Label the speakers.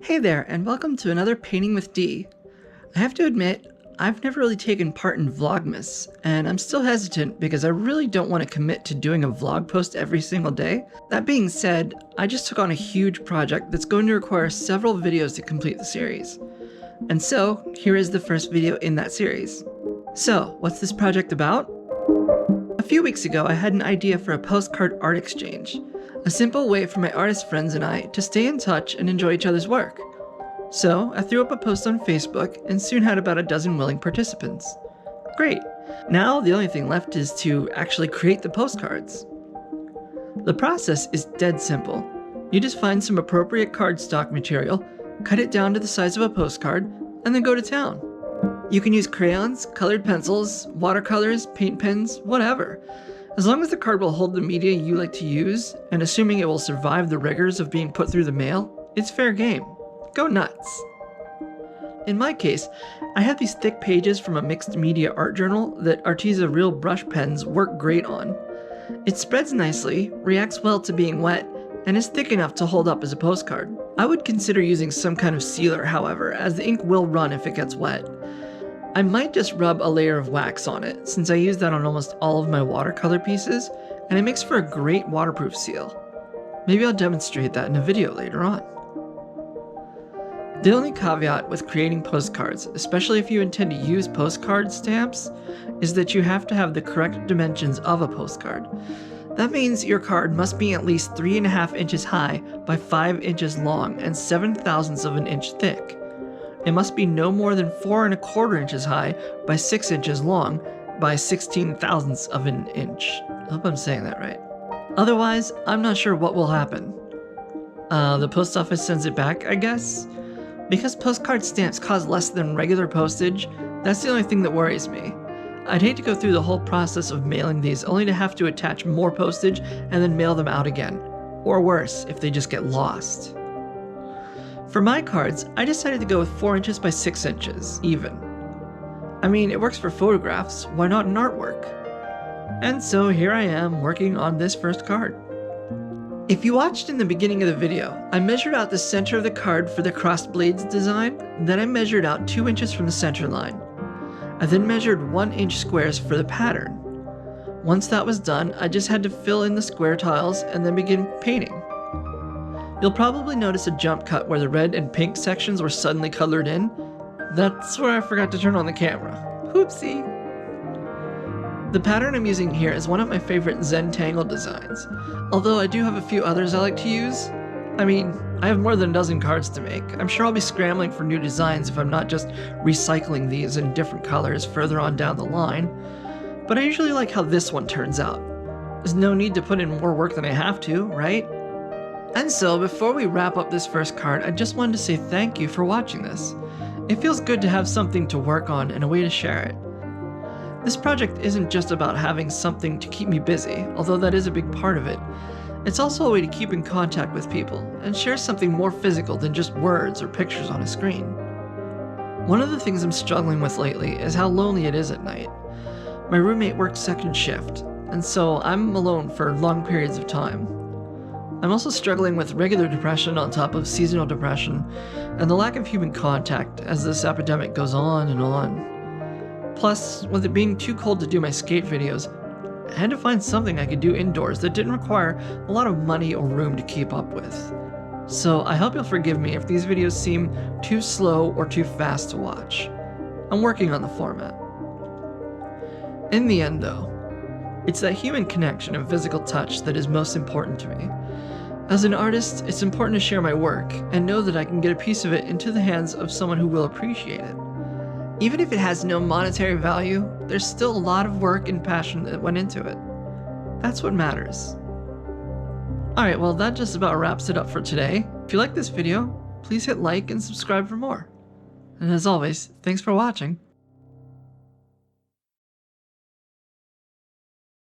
Speaker 1: Hey there, and welcome to another Painting with D. I have to admit, I've never really taken part in Vlogmas, and I'm still hesitant because I really don't want to commit to doing a vlog post every single day. That being said, I just took on a huge project that's going to require several videos to complete the series. And so, here is the first video in that series. So, what's this project about? A few weeks ago, I had an idea for a postcard art exchange. A simple way for my artist friends and I to stay in touch and enjoy each other's work. So I threw up a post on Facebook and soon had about a dozen willing participants. Great! Now the only thing left is to actually create the postcards. The process is dead simple. You just find some appropriate cardstock material, cut it down to the size of a postcard, and then go to town. You can use crayons, colored pencils, watercolors, paint pens, whatever. As long as the card will hold the media you like to use, and assuming it will survive the rigors of being put through the mail, it's fair game. Go nuts! In my case, I have these thick pages from a mixed media art journal that Arteza real brush pens work great on. It spreads nicely, reacts well to being wet, and is thick enough to hold up as a postcard. I would consider using some kind of sealer, however, as the ink will run if it gets wet. I might just rub a layer of wax on it, since I use that on almost all of my watercolor pieces, and it makes for a great waterproof seal. Maybe I'll demonstrate that in a video later on. The only caveat with creating postcards, especially if you intend to use postcard stamps, is that you have to have the correct dimensions of a postcard. That means your card must be at least 3.5 inches high by 5 inches long and 7/1000ths of an inch thick. It must be no more than 4.25 inches high by 6 inches long by 16/1000ths of an inch. I hope I'm saying that right. Otherwise, I'm not sure what will happen. The post office sends it back, I guess? Because postcard stamps cost less than regular postage, that's the only thing that worries me. I'd hate to go through the whole process of mailing these only to have to attach more postage and then mail them out again. Or worse, if they just get lost. For my cards, I decided to go with 4 inches by 6 inches, even. I mean, it works for photographs, why not in artwork? And so here I am, working on this first card. If you watched in the beginning of the video, I measured out the center of the card for the crossed blades design, then I measured out 2 inches from the center line. I then measured 1 inch squares for the pattern. Once that was done, I just had to fill in the square tiles and then begin painting. You'll probably notice a jump cut where the red and pink sections were suddenly colored in. That's where I forgot to turn on the camera. Oopsie! The pattern I'm using here is one of my favorite Zentangle designs, although I do have a few others I like to use. I mean, I have more than a dozen cards to make. I'm sure I'll be scrambling for new designs if I'm not just recycling these in different colors further on down the line, but I usually like how this one turns out. There's no need to put in more work than I have to, right? And so, before we wrap up this first card, I just wanted to say thank you for watching this. It feels good to have something to work on and a way to share it. This project isn't just about having something to keep me busy, although that is a big part of it. It's also a way to keep in contact with people and share something more physical than just words or pictures on a screen. One of the things I'm struggling with lately is how lonely it is at night. My roommate works second shift, and so I'm alone for long periods of time. I'm also struggling with regular depression on top of seasonal depression, and the lack of human contact as this epidemic goes on and on. Plus, with it being too cold to do my skate videos, I had to find something I could do indoors that didn't require a lot of money or room to keep up with. So I hope you'll forgive me if these videos seem too slow or too fast to watch. I'm working on the format. In the end though, it's that human connection and physical touch that is most important to me. As an artist, it's important to share my work and know that I can get a piece of it into the hands of someone who will appreciate it. Even if it has no monetary value, there's still a lot of work and passion that went into it. That's what matters. Alright, well that just about wraps it up for today. If you like this video, please hit like and subscribe for more. And as always, thanks for watching.